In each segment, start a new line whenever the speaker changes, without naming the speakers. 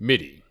Mitty.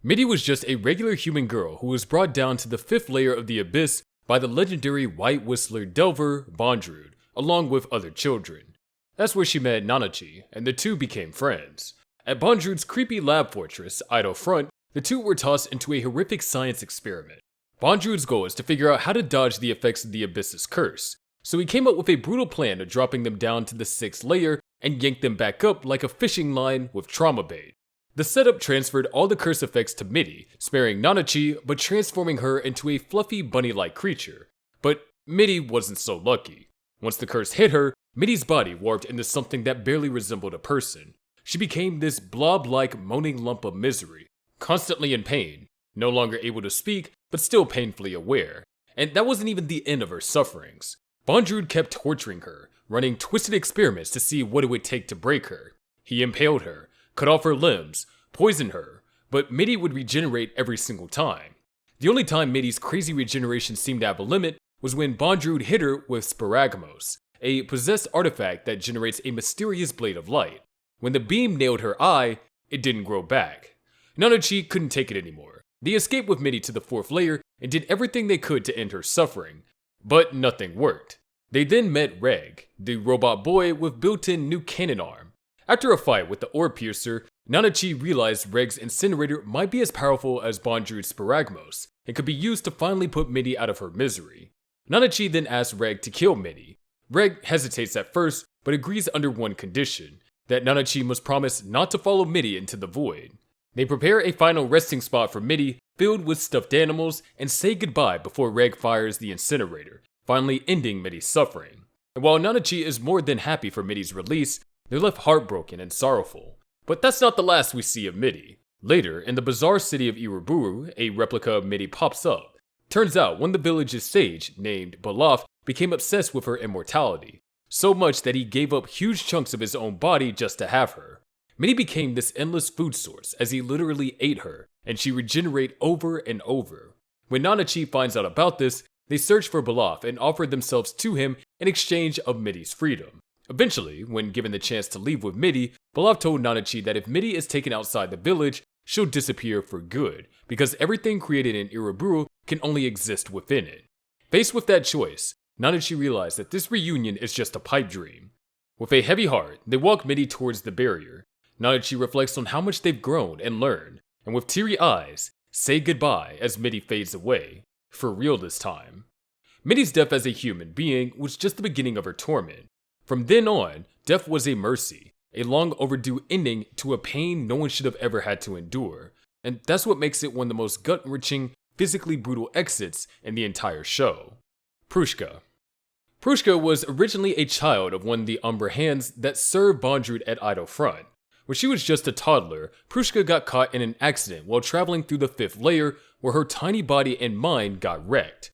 Mitty was just a regular human girl who was brought down to the 5th layer of the abyss by the legendary White Whistler Delver, Bondrewd, along with other children. That's where she met Nanachi, and the two became friends. At Bondrewd's creepy lab fortress, Idle Front, the two were tossed into a horrific science experiment. Bondrewd's goal is to figure out how to dodge the effects of the abyss's curse, so he came up with a brutal plan of dropping them down to the 6th layer and yank them back up like a fishing line with trauma bait. The setup transferred all the curse effects to Mitty, sparing Nanachi but transforming her into a fluffy bunny-like creature. But Mitty wasn't so lucky. Once the curse hit her, Mitty's body warped into something that barely resembled a person. She became this blob-like moaning lump of misery, constantly in pain, no longer able to speak but still painfully aware. And that wasn't even the end of her sufferings. Bondrewd kept torturing her, running twisted experiments to see what it would take to break her. He impaled her, cut off her limbs, poisoned her, but Mitty would regenerate every single time. The only time Mitty's crazy regeneration seemed to have a limit was when Bondrewd hit her with Sparagmos, a possessed artifact that generates a mysterious blade of light. When the beam nailed her eye, it didn't grow back. Nanachi couldn't take it anymore. They escaped with Mitty to the 4th layer and did everything they could to end her suffering, but nothing worked. They then met Reg, the robot boy with built-in new cannon arm. After a fight with the Orb Piercer, Nanachi realized Reg's incinerator might be as powerful as Bondrewd's Sparagmos and could be used to finally put Mitty out of her misery. Nanachi then asked Reg to kill Mitty. Reg hesitates at first, but agrees under one condition, that Nanachi must promise not to follow Mitty into the void. They prepare a final resting spot for Mitty, filled with stuffed animals, and say goodbye before Reg fires the incinerator, finally ending Mitty's suffering. And while Nanachi is more than happy for Mitty's release, they're left heartbroken and sorrowful. But that's not the last we see of Mitty. Later, in the bizarre city of Iruburu, a replica of Mitty pops up. Turns out one of the village's sage, named Balaf, became obsessed with her immortality, so much that he gave up huge chunks of his own body just to have her. Mitty became this endless food source as he literally ate her, and she regenerated over and over. When Nanachi finds out about this, they search for Balaf and offer themselves to him in exchange of Mitty's freedom. Eventually, when given the chance to leave with Mitty, Balaf told Nanachi that if Mitty is taken outside the village, she'll disappear for good, because everything created in Iruburu can only exist within it. Faced with that choice, Nanachi realized that this reunion is just a pipe dream. With a heavy heart, they walk Mitty towards the barrier. Nanachi reflects on how much they've grown and learned, and with teary eyes, say goodbye as Mitty fades away. For real this time. Mitty's death as a human being was just the beginning of her torment. From then on, death was a mercy, a long overdue ending to a pain no one should have ever had to endure, and that's what makes it one of the most gut-wrenching, physically brutal exits in the entire show. Prushka. Prushka was originally a child of one of the Umbra Hands that served Bondrewd at Idle Front. When she was just a toddler, Prushka got caught in an accident while traveling through the 5th layer where her tiny body and mind got wrecked.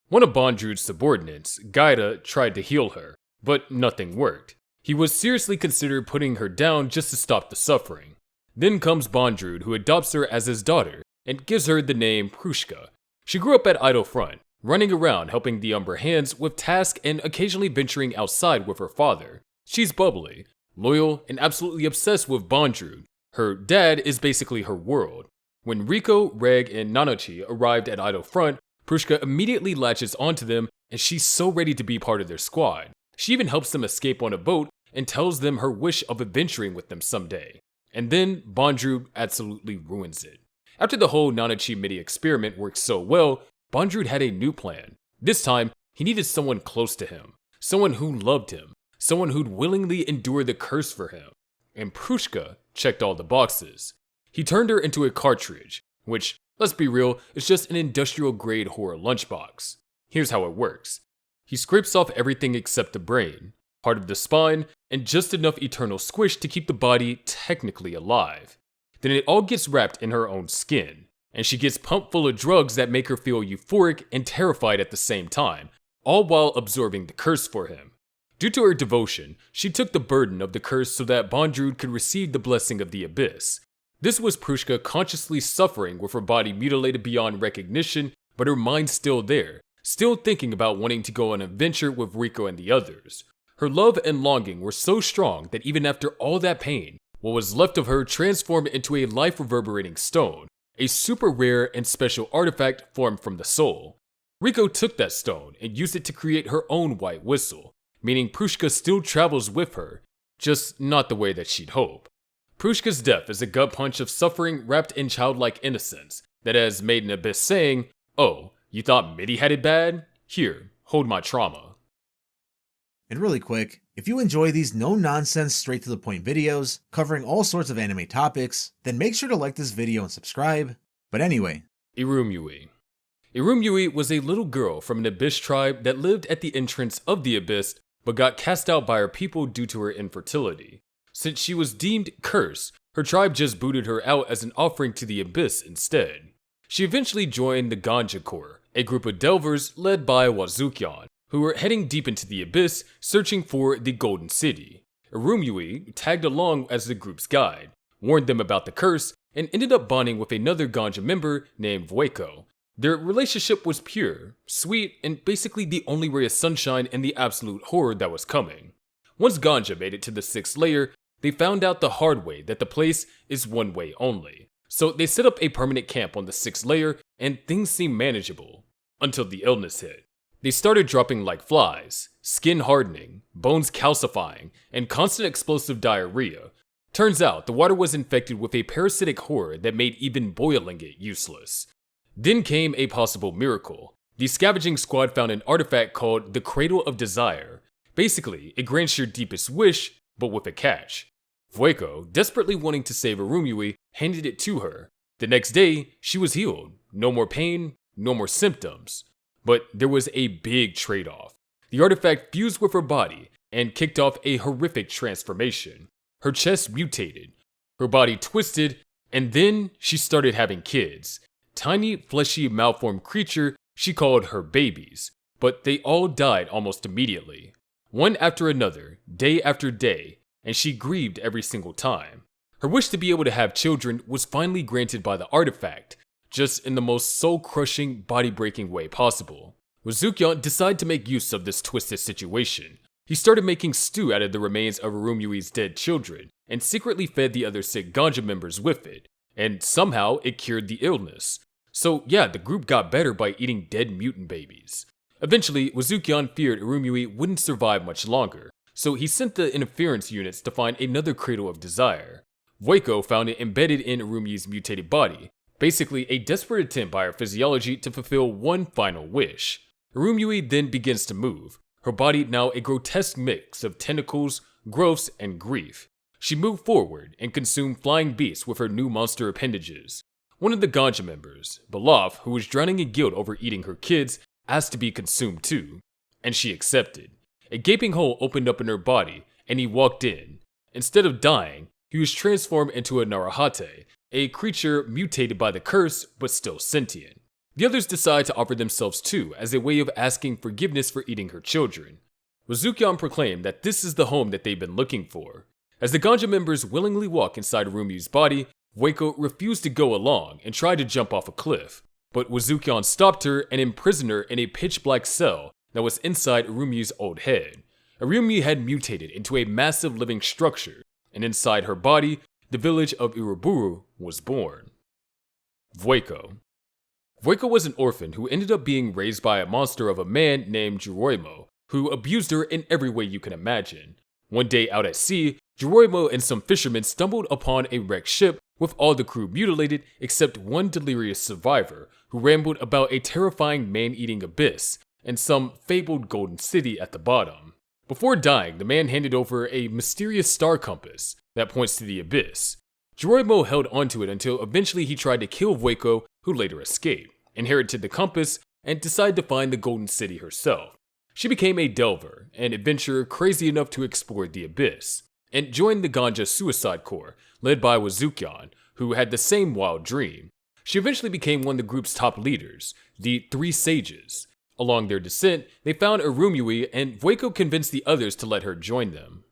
One of Bondrewd's subordinates, Gaida, tried to heal her, but nothing worked. He was seriously considered putting her down just to stop the suffering. Then comes Bondrewd, who adopts her as his daughter and gives her the name Prushka. She grew up at Idle Front, running around helping the Umbra Hands with tasks and occasionally venturing outside with her father. She's bubbly, loyal, and absolutely obsessed with Bondrewd. Her dad is basically her world. When Riko, Reg, and Nanachi arrived at Idle Front, Prushka immediately latches onto them and she's so ready to be part of their squad. She even helps them escape on a boat and tells them her wish of adventuring with them someday. And then Bondrewd absolutely ruins it. After the whole Nanachi-Mitty experiment worked so well, Bondrewd had a new plan. This time, he needed someone close to him, someone who loved him, someone who'd willingly endure the curse for him. And Prushka checked all the boxes. He turned her into a Cartridge, which, let's be real, is just an industrial-grade horror lunchbox. Here's how it works. He scrapes off everything except the brain, part of the spine, and just enough eternal squish to keep the body technically alive. Then it all gets wrapped in her own skin, and she gets pumped full of drugs that make her feel euphoric and terrified at the same time, all while absorbing the curse for him. Due to her devotion, she took the burden of the curse so that Bondrewd could receive the blessing of the abyss. This was Prushka consciously suffering with her body mutilated beyond recognition, but her mind still there, still thinking about wanting to go on an adventure with Vueko and the others. Her love and longing were so strong that even after all that pain, what was left of her transformed into a life-reverberating stone, a super rare and special artifact formed from the soul. Riko took that stone and used it to create her own white whistle, meaning Prushka still travels with her, just not the way that she'd hope. Prushka's death is a gut punch of suffering wrapped in childlike innocence that has made an abyss saying, "Oh, you thought Mitty had it bad? Here, hold my trauma."
And really quick, if you enjoy these no-nonsense, straight-to-the-point videos covering all sorts of anime topics, then make sure to like this video and subscribe. But anyway.
Irumyuui. Irumyuui was a little girl from an abyss tribe that lived at the entrance of the abyss but got cast out by her people due to her infertility. Since she was deemed cursed, her tribe just booted her out as an offering to the abyss instead. She eventually joined the Ganja Corps, a group of delvers led by Wazukyan, who were heading deep into the abyss searching for the Golden City. Irumyuui tagged along as the group's guide, warned them about the curse, and ended up bonding with another Ganja member named Vueko. Their relationship was pure, sweet, and basically the only ray of sunshine in the absolute horror that was coming. Once Ganja made it to the 6th layer, they found out the hard way that the place is one way only. So they set up a permanent camp on the 6th layer and things seemed manageable. Until the illness hit. They started dropping like flies, skin hardening, bones calcifying, and constant explosive diarrhea. Turns out the water was infected with a parasitic horror that made even boiling it useless. Then came a possible miracle. The scavenging squad found an artifact called the Cradle of Desire. Basically, it grants your deepest wish, but with a catch. Vueko, desperately wanting to save Irumyuui, handed it to her. The next day, she was healed. No more pain, no more symptoms. But there was a big trade-off. The artifact fused with her body and kicked off a horrific transformation. Her chest mutated, her body twisted, and then she started having kids. Tiny, fleshy, malformed creature she called her babies, but they all died almost immediately. One after another, day after day, and she grieved every single time. Her wish to be able to have children was finally granted by the artifact, just in the most soul-crushing, body-breaking way possible. Wazukyan decided to make use of this twisted situation. He started making stew out of the remains of Irumyuui's dead children, and secretly fed the other sick Ganja members with it, and somehow it cured the illness. So yeah, the group got better by eating dead mutant babies. Eventually, Wazukyan feared Irumyuui wouldn't survive much longer, so he sent the interference units to find another Cradle of Desire. Vueko found it embedded in Irumyuui's mutated body, basically a desperate attempt by her physiology to fulfill one final wish. Irumyuui then begins to move, her body now a grotesque mix of tentacles, growths, and grief. She moved forward and consumed flying beasts with her new monster appendages. One of the Ganja members, Belaf, who was drowning in guilt over eating her kids, asked to be consumed too, and she accepted. A gaping hole opened up in her body, and he walked in. Instead of dying, he was transformed into a Narahate, a creature mutated by the curse but still sentient. The others decide to offer themselves too as a way of asking forgiveness for eating her children. Wazukyan proclaimed that this is the home that they've been looking for. As the Ganja members willingly walk inside Irumyuui's body, Vueko refused to go along and tried to jump off a cliff, but Wazukyan stopped her and imprisoned her in a pitch-black cell that was inside Irumyuui's old head. Irumyuui had mutated into a massive living structure, and inside her body, the village of Iruburu was born. Vueko. Vueko was an orphan who ended up being raised by a monster of a man named Jeroimo, who abused her in every way you can imagine. One day out at sea, Jeroimo and some fishermen stumbled upon a wrecked ship with all the crew mutilated except one delirious survivor who rambled about a terrifying man-eating abyss and some fabled golden city at the bottom. Before dying, the man handed over a mysterious star compass that points to the abyss. Jeroimo held onto it until eventually he tried to kill Vueko, who later escaped, inherited the compass, and decided to find the golden city herself. She became a delver, an adventurer crazy enough to explore the abyss, and joined the Ganja Suicide Corps, led by Wazukyan, who had the same wild dream. She eventually became one of the group's top leaders, the Three Sages. Along their descent, they found Irumyuui, and Vueko convinced the others to let her join them.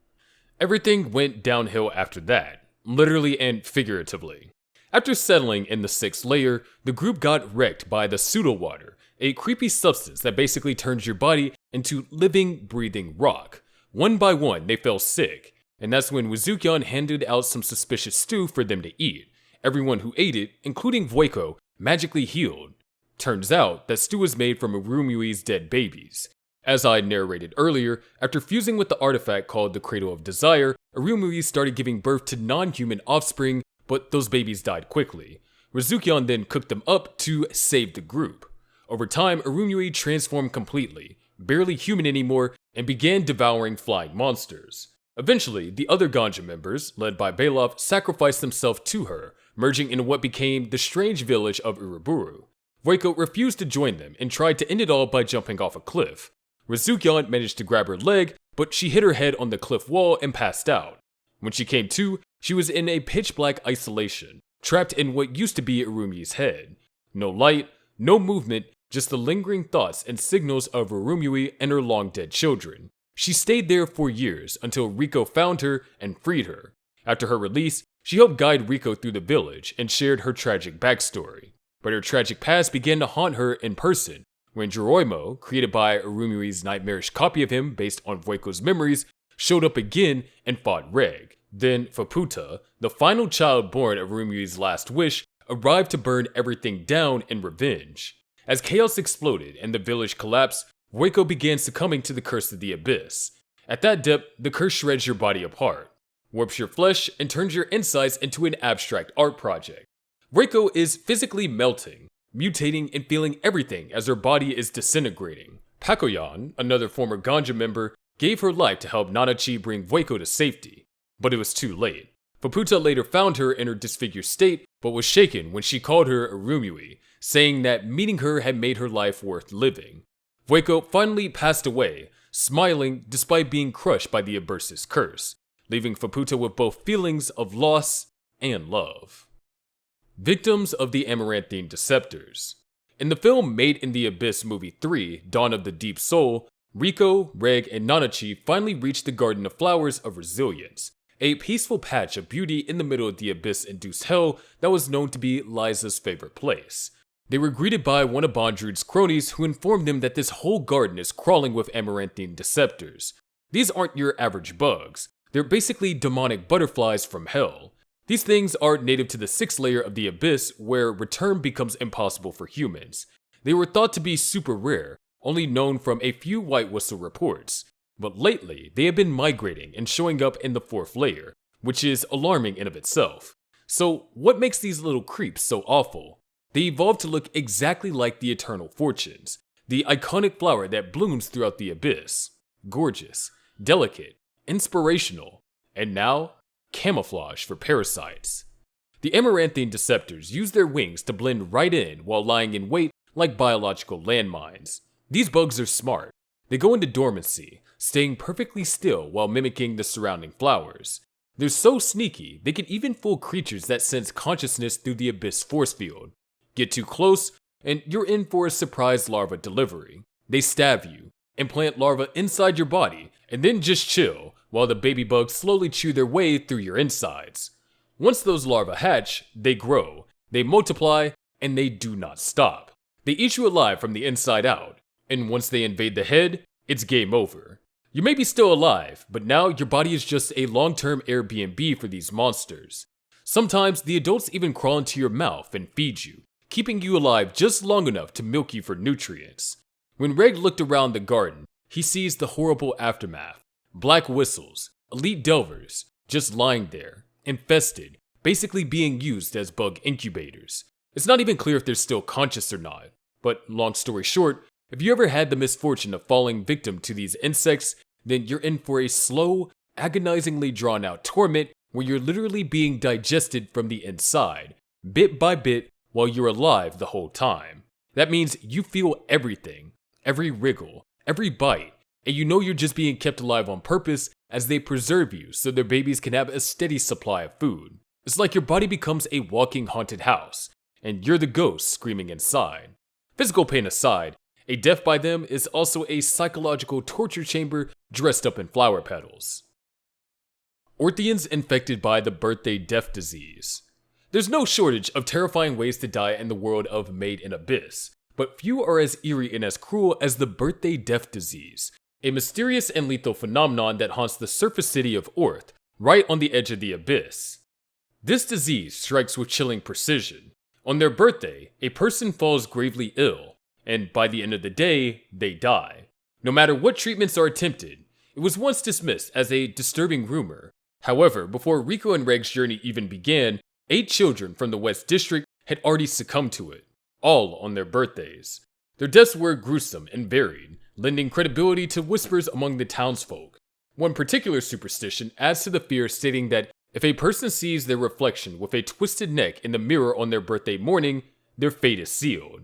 Everything went downhill after that, literally and figuratively. After settling in the 6th layer, the group got wrecked by the pseudo-water, a creepy substance that basically turns your body into living, breathing rock. One by one, they fell sick, and that's when Wuzukyan handed out some suspicious stew for them to eat. Everyone who ate it, including Vueko, magically healed. Turns out that stew was made from Irumyuui's dead babies. As I narrated earlier, after fusing with the artifact called the Cradle of Desire, Irumyuui started giving birth to non-human offspring, but those babies died quickly. Wuzukyan then cooked them up to save the group. Over time, Irumyuui transformed completely, barely human anymore, and began devouring flying monsters. Eventually, the other Ganja members, led by Belov, sacrificed themselves to her, merging into what became the strange village of Iruburu. Vueko refused to join them and tried to end it all by jumping off a cliff. Wuzukyan managed to grab her leg, but she hit her head on the cliff wall and passed out. When she came to, she was in a pitch-black isolation, trapped in what used to be Irumyuui's head. No light, no movement, just the lingering thoughts and signals of Irumyuui and her long-dead children. She stayed there for years until Riko found her and freed her. After her release, she helped guide Riko through the village and shared her tragic backstory. But her tragic past began to haunt her in person, when Joroimo, created by Irumyuui's nightmarish copy of him based on Vueko's memories, showed up again and fought Reg. Then Faputa, the final child born of Irumyuui's last wish, arrived to burn everything down in revenge. As chaos exploded and the village collapsed, Vueko began succumbing to the curse of the abyss. At that depth, the curse shreds your body apart, warps your flesh, and turns your insides into an abstract art project. Vueko is physically melting, mutating and feeling everything as her body is disintegrating. Pakoyan, another former Ganja member, gave her life to help Nanachi bring Vueko to safety, but it was too late. Faputa later found her in her disfigured state, but was shaken when she called her Irumyuui, saying that meeting her had made her life worth living. Vueko finally passed away, smiling despite being crushed by the Abyss's curse, leaving Faputa with both feelings of loss and love. Victims of the Amaranthine-Deceptors. In the film Made in the Abyss Movie 3, Dawn of the Deep Soul, Riko, Reg, and Nanachi finally reached the Garden of Flowers of Resilience, a peaceful patch of beauty in the middle of the abyss-induced hell that was known to be Liza's favorite place. They were greeted by one of Bondrewd's cronies who informed them that this whole garden is crawling with Amaranthine-Deceptors. These aren't your average bugs. They're basically demonic butterflies from hell. These things are native to the 6th layer of the abyss, where return becomes impossible for humans. They were thought to be super rare, only known from a few White Whistle reports. But lately, they have been migrating and showing up in the 4th layer, which is alarming in of itself. So what makes these little creeps so awful? They evolved to look exactly like the Eternal Fortunes, the iconic flower that blooms throughout the abyss. Gorgeous, delicate, inspirational, and now, camouflage for parasites. The Amaranthine-Deceptors use their wings to blend right in while lying in wait like biological landmines. These bugs are smart. They go into dormancy, staying perfectly still while mimicking the surrounding flowers. They're so sneaky, they can even fool creatures that sense consciousness through the abyss force field. Get too close, and you're in for a surprise larva delivery. They stab you, implant larvae inside your body, and then just chill while the baby bugs slowly chew their way through your insides. Once those larvae hatch, they grow, they multiply, and they do not stop. They eat you alive from the inside out, and once they invade the head, it's game over. You may be still alive, but now your body is just a long-term Airbnb for these monsters. Sometimes the adults even crawl into your mouth and feed you, keeping you alive just long enough to milk you for nutrients. When Reg looked around the garden, he sees the horrible aftermath. Black whistles, elite delvers, just lying there, infested, basically being used as bug incubators. It's not even clear if they're still conscious or not, but long story short, if you ever had the misfortune of falling victim to these insects, then you're in for a slow, agonizingly drawn out torment where you're literally being digested from the inside, bit by bit, while you're alive the whole time. That means you feel everything, every wriggle, every bite, and you know you're just being kept alive on purpose as they preserve you so their babies can have a steady supply of food. It's like your body becomes a walking haunted house, and you're the ghost screaming inside. Physical pain aside, a death by them is also a psychological torture chamber dressed up in flower petals. Orthians infected by the birthday death disease. There's no shortage of terrifying ways to die in the world of Made in Abyss, but few are as eerie and as cruel as the birthday death disease, a mysterious and lethal phenomenon that haunts the surface city of Orth, right on the edge of the abyss. This disease strikes with chilling precision. On their birthday, a person falls gravely ill, and by the end of the day, they die. No matter what treatments are attempted, it was once dismissed as a disturbing rumor. However, before Rico and Reg's journey even began, 8 children from the West District had already succumbed to it, all on their birthdays. Their deaths were gruesome and varied, lending credibility to whispers among the townsfolk. One particular superstition adds to the fear, stating that if a person sees their reflection with a twisted neck in the mirror on their birthday morning, their fate is sealed.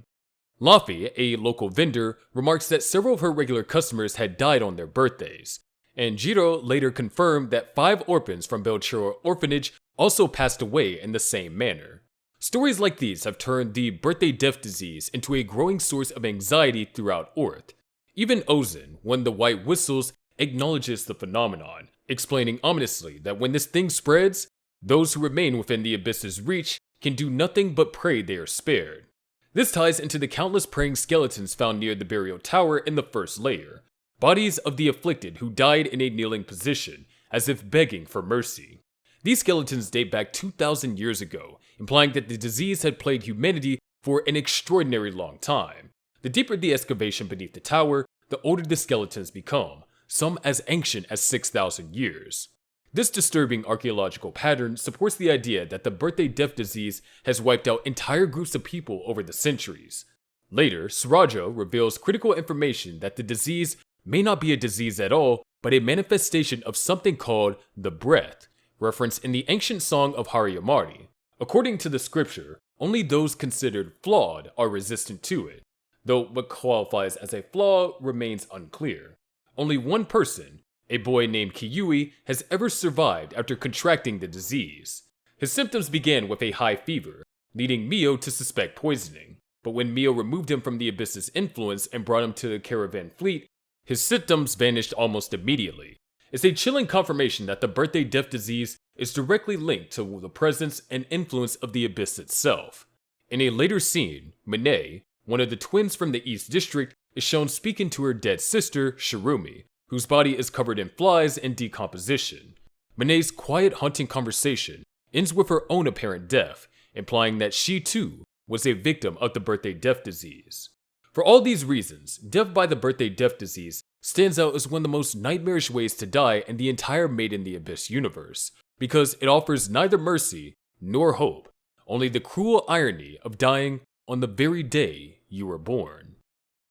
Laffy, a local vendor, remarks that several of her regular customers had died on their birthdays, and Jiro later confirmed that 5 orphans from Belchero Orphanage also passed away in the same manner. Stories like these have turned the birthday death disease into a growing source of anxiety throughout Orth. Even Ozen, one of the White Whistles, acknowledges the phenomenon, explaining ominously that when this thing spreads, those who remain within the abyss's reach can do nothing but pray they are spared. This ties into the countless praying skeletons found near the burial tower in the first layer, bodies of the afflicted who died in a kneeling position, as if begging for mercy. These skeletons date back 2,000 years ago, implying that the disease had plagued humanity for an extraordinary long time. The deeper the excavation beneath the tower, the older the skeletons become, some as ancient as 6,000 years. This disturbing archaeological pattern supports the idea that the birthday death disease has wiped out entire groups of people over the centuries. Later, Surajo reveals critical information that the disease may not be a disease at all, but a manifestation of something called the breath, referenced in the ancient song of Hariyamari. According to the scripture, only those considered flawed are resistant to it, though what qualifies as a flaw remains unclear. Only one person, a boy named Kiyui, has ever survived after contracting the disease. His symptoms began with a high fever, leading Mio to suspect poisoning, but when Mio removed him from the abyss's influence and brought him to the caravan fleet, his symptoms vanished almost immediately. It's a chilling confirmation that the birthday death disease is directly linked to the presence and influence of the abyss itself. In a later scene, Mine, one of the twins from the East District, is shown speaking to her dead sister, Shirumi, whose body is covered in flies and decomposition. Mine's quiet, haunting conversation ends with her own apparent death, implying that she too was a victim of the birthday death disease. For all these reasons, death by the birthday death disease stands out as one of the most nightmarish ways to die in the entire Made in the Abyss universe, because it offers neither mercy nor hope, only the cruel irony of dying on the very day you were born.